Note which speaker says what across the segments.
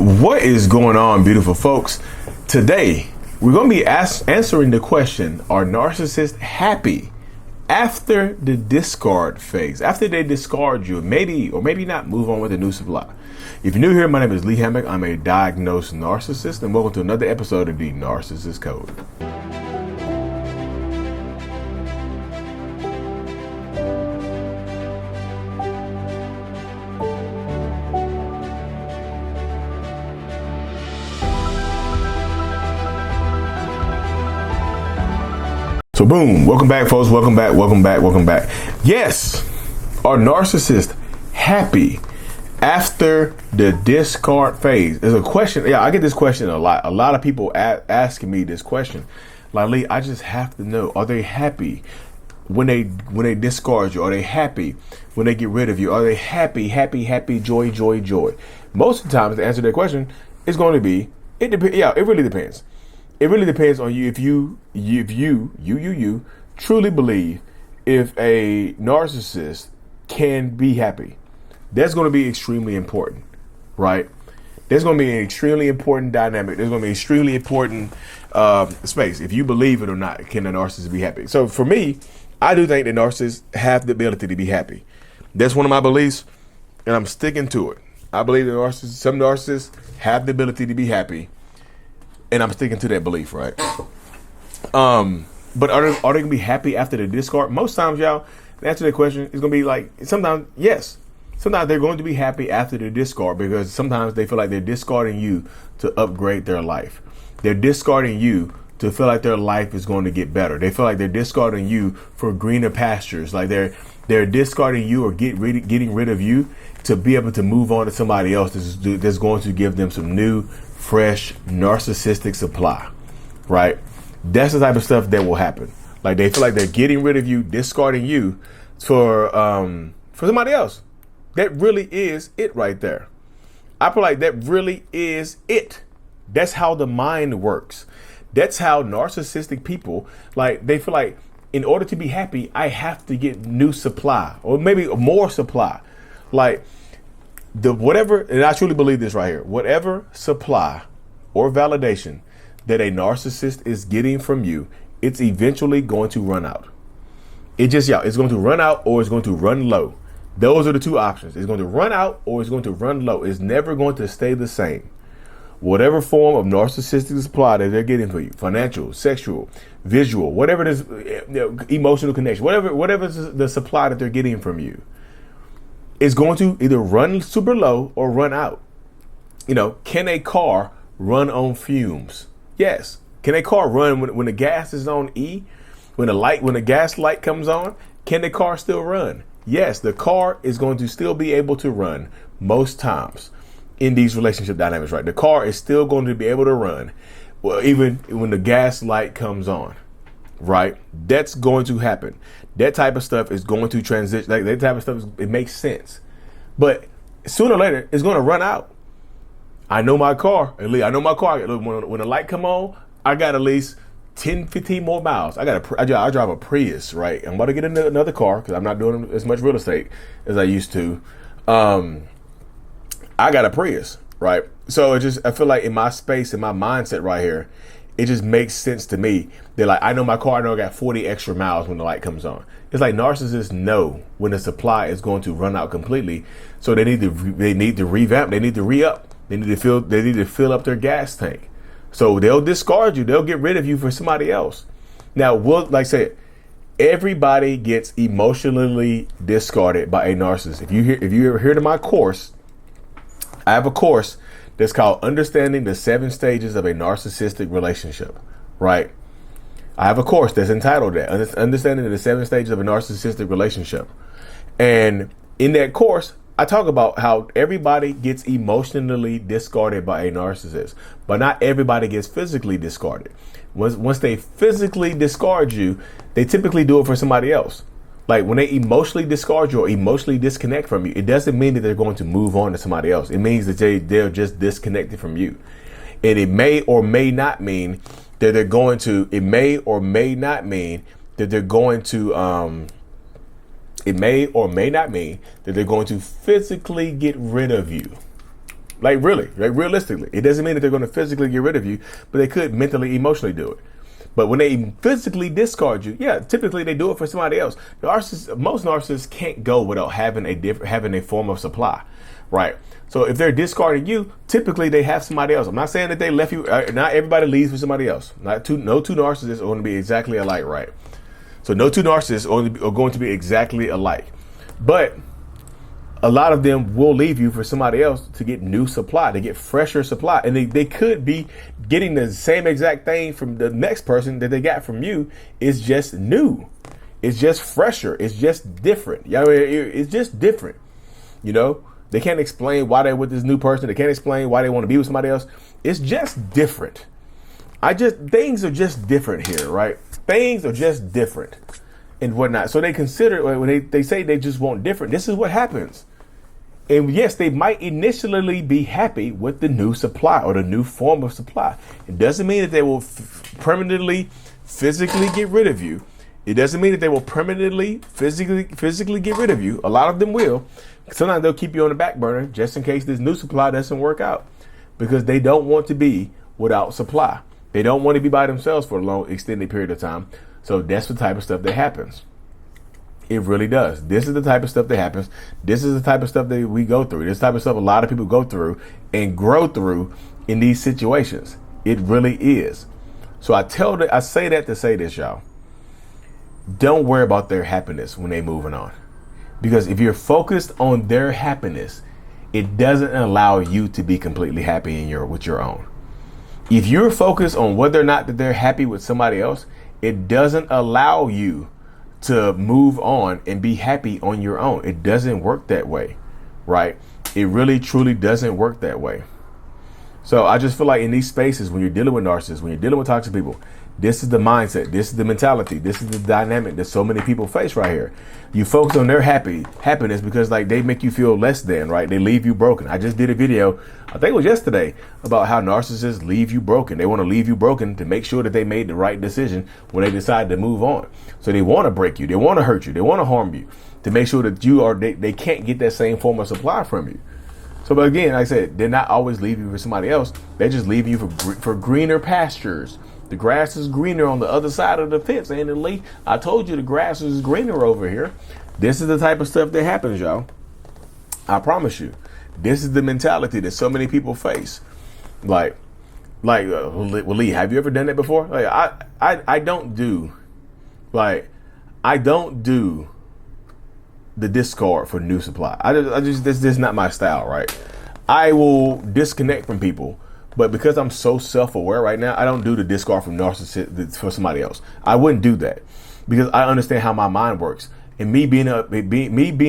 Speaker 1: What is going on, beautiful folks? Today, we're going to be answering the question, are narcissists happy after the discard phase? After they discard you, maybe or maybe not, move on with a new supply. If you're new here, my name is Lee Hammock. I'm a diagnosed narcissist, and welcome to another episode of the Narcissist Code. So boom, welcome back, folks. Welcome back. Yes, are narcissists happy after the discard phase? Is a question. Yeah, I get this question a lot. A lot of people asking me this question. Like, Lee, I just have to know, are they happy when they discard you? Are they happy when they get rid of you? Are they happy, joy? Most of the time, to answer that question, it's going to be, it depends. Yeah, it really depends. It really depends on you. If you truly believe if a narcissist can be happy, that's going to be extremely important, right? There's going to be an extremely important dynamic. There's going to be extremely important space. If you believe it or not, can a narcissist be happy? So for me, I do think that narcissists have the ability to be happy. That's one of my beliefs, and I'm sticking to it. I believe that some narcissists have the ability to be happy. And I'm sticking to that belief, right? But are they gonna be happy after the discard? Most times, y'all, the answer to that question is gonna be like, sometimes yes. Sometimes they're going to be happy after the discard because sometimes they feel like they're discarding you to upgrade their life. They're discarding you to feel like their life is going to get better. They feel like they're discarding you for greener pastures. Like they're discarding you or getting rid of you to be able to move on to somebody else that's going to give them some new, fresh, narcissistic supply, right? That's the type of stuff that will happen. Like they feel like they're getting rid of you, discarding you for somebody else. That really is it right there. I feel like that really is it. That's how the mind works. That's how narcissistic people, like, they feel like in order to be happy, I have to get new supply or maybe more supply. Like whatever, and I truly believe this right here, whatever supply or validation that a narcissist is getting from you, it's eventually going to run out. It's going to run out or it's going to run low. Those are the two options. It's going to run out or it's going to run low. It's never going to stay the same. Whatever form of narcissistic supply that they're getting for you, financial, sexual, visual, whatever it is, emotional connection, whatever is the supply that they're getting from you, is going to either run super low or run out. Can a car run on fumes? Yes. Can a car run when the gas is on E? When the gas light comes on, can the car still run? Yes, the car is going to still be able to run most times in these relationship dynamics, right? The car is still going to be able to run, well, even when the gas light comes on, right? That's going to happen. That type of stuff is going to transition. Like that type of stuff, it makes sense. But sooner or later, it's going to run out. I know my car. When the light come on, I got at least 10, 15 more miles. I drive a Prius, right? I'm about to get another car because I'm not doing as much real estate as I used to. I got a Prius, right? So I feel like in my space, in my mindset right here, it just makes sense to me. They're like, I know my car, I know I got 40 extra miles when the light comes on. It's like narcissists know when the supply is going to run out completely. So they need to revamp, they need to re-up, they need to fill up their gas tank. So they'll discard you, they'll get rid of you for somebody else. Now, like I said, everybody gets emotionally discarded by a narcissist. If you ever heard of my course, I have a course that's called Understanding the 7 Stages of a Narcissistic Relationship, right? I have a course that's entitled that, Understanding the 7 Stages of a Narcissistic Relationship. And in that course, I talk about how everybody gets emotionally discarded by a narcissist, but not everybody gets physically discarded. Once they physically discard you, they typically do it for somebody else. Like when they emotionally discard you or emotionally disconnect from you, it doesn't mean that they're going to move on to somebody else. It means that they're just disconnected from you. And it may or may not mean that they're going to, it may or may not mean that they're going to It may or may not mean that they're going to physically get rid of you. Like really, like realistically. It doesn't mean that they're going to physically get rid of you, but they could mentally, emotionally do it. But when they physically discard you, yeah, typically they do it for somebody else. Most narcissists can't go without having a form of supply, right? So if they're discarding you, typically they have somebody else. I'm not saying that they left you. Not everybody leaves for somebody else. No two narcissists are going to be exactly alike, right? So no two narcissists are going to be exactly alike. But a lot of them will leave you for somebody else to get new supply, to get fresher supply. And they could be getting the same exact thing from the next person that they got from you. It's just new. It's just fresher. It's just different. Yeah, it's just different. You know, they can't explain why they're with this new person. They can't explain why they want to be with somebody else. It's just different. Things are just different here, right? Things are just different and whatnot. So they consider, when they say they just want different, this is what happens. And yes, they might initially be happy with the new supply or the new form of supply. It doesn't mean that they will permanently, physically get rid of you. It doesn't mean that they will permanently, physically get rid of you. A lot of them will. Sometimes they'll keep you on the back burner just in case this new supply doesn't work out, because they don't want to be without supply. They don't want to be by themselves for a long, extended period of time. So that's the type of stuff that happens. It really does. This is the type of stuff that happens. This is the type of stuff that we go through. This type of stuff a lot of people go through and grow through in these situations. It really is. So I say that to say this, y'all. Don't worry about their happiness when they're moving on. Because if you're focused on their happiness, it doesn't allow you to be completely happy with your own. If you're focused on whether or not that they're happy with somebody else, it doesn't allow you to move on and be happy on your own. It doesn't work that way, right? It really, truly doesn't work that way. So I just feel like in these spaces, when you're dealing with narcissists, when you're dealing with toxic people, this is the mindset, this is the mentality, this is the dynamic that so many people face right here. You focus on their happiness because like they make you feel less than, right? They leave you broken. I just did a video, I think it was yesterday, about how narcissists leave you broken. They want to leave you broken to make sure that they made the right decision when they decide to move on. So they want to break you, they want to hurt you, they want to harm you to make sure that they can't get that same form of supply from you. So, but again, like I said, they're not always leaving you for somebody else. They're just leaving you for greener pastures. The grass is greener on the other side of the fence. And Lee, I told you the grass is greener over here. This is the type of stuff that happens, y'all. I promise you. This is the mentality that so many people face. Well, Lee, have you ever done that before? Like, I don't do the discard for new supply. This is not my style, right? I will disconnect from people, but because I'm so self-aware right now, I don't do the discard from narcissist for somebody else. I wouldn't do that because I understand how my mind works, and me being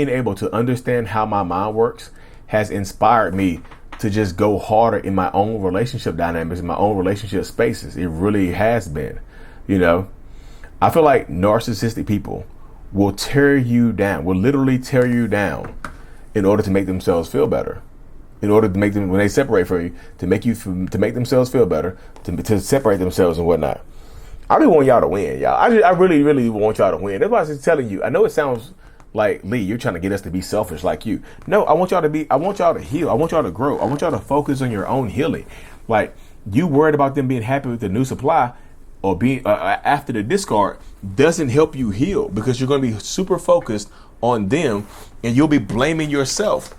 Speaker 1: able to understand how my mind works has inspired me to just go harder in my own relationship dynamics, in my own relationship spaces. It really has been, you know. I feel like narcissistic people will tear you down, will literally tear you down in order to make themselves feel better. In order to make them, when they separate from you, to make themselves feel better, to separate themselves and whatnot. I really want y'all to win, y'all. I really, really want y'all to win. That's why I was telling you. I know it sounds like, Lee, you're trying to get us to be selfish like you. No, I want y'all to heal. I want y'all to grow. I want y'all to focus on your own healing. Like, you worried about them being happy with the new supply or being after the discard doesn't help you heal, because you're going to be super focused on them and you'll be blaming yourself.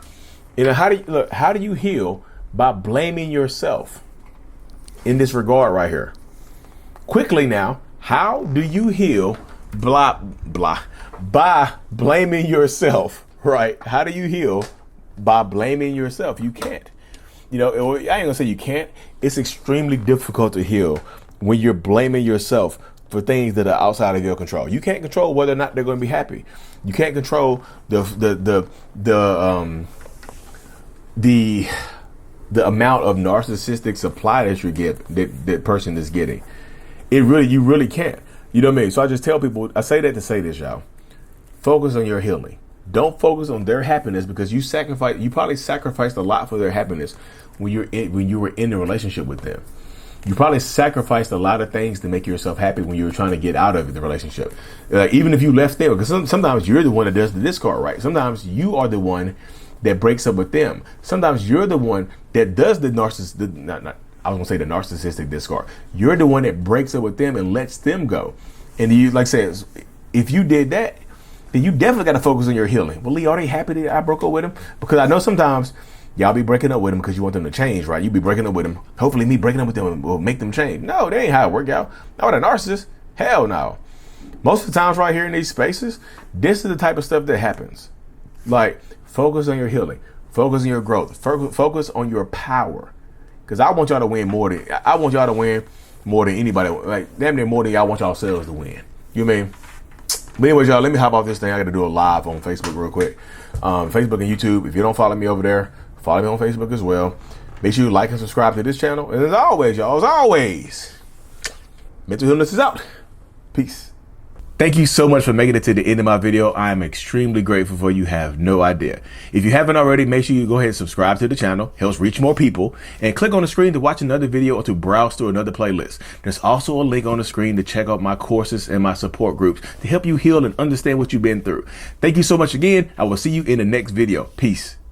Speaker 1: You know, how do you heal? By blaming yourself in this regard right here. Quickly now, how do you heal by blaming yourself, right? How do you heal by blaming yourself? You can't. You know, I ain't gonna say you can't. It's extremely difficult to heal when you're blaming yourself for things that are outside of your control. You can't control whether or not they're going to be happy. You can't control the amount of narcissistic supply that you get, that person is getting. You really can't. You know what I mean? So I just tell people, I say that to say this, y'all. Focus on your healing. Don't focus on their happiness, because you probably sacrificed a lot for their happiness when you were in a relationship with them. You probably sacrificed a lot of things to make yourself happy when you were trying to get out of the relationship. Even if you left them, because sometimes you're the one that does the discard, right? Sometimes you are the one that breaks up with them. Sometimes you're the one that does the narcissist, I was gonna say the narcissistic discard. You're the one that breaks up with them and lets them go. And you, like I said, if you did that, then you definitely got to focus on your healing. Well, Lee, are they happy that I broke up with him? Because I know sometimes y'all be breaking up with them because you want them to change, right? You be breaking up with them. Hopefully me breaking up with them will make them change. No, that ain't how it work out. Not with a narcissist. Hell no. Most of the times right here in these spaces, this is the type of stuff that happens. Like, focus on your healing. Focus on your growth. Focus on your power. Because I want y'all to win more than anybody. Like, damn near more than y'all want yourselves to win. You know what I mean? But anyways, y'all, let me hop off this thing. I got to do a live on Facebook real quick. Facebook and YouTube. If you don't follow me over there, follow me on Facebook as well. Make sure you like and subscribe to this channel. And as always, Mental Illness is out. Peace. Thank you so much for making it to the end of my video. I am extremely grateful for you. Have no idea. If you haven't already, make sure you go ahead and subscribe to the channel. Helps reach more people. And click on the screen to watch another video or to browse through another playlist. There's also a link on the screen to check out my courses and my support groups to help you heal and understand what you've been through. Thank you so much again. I will see you in the next video. Peace.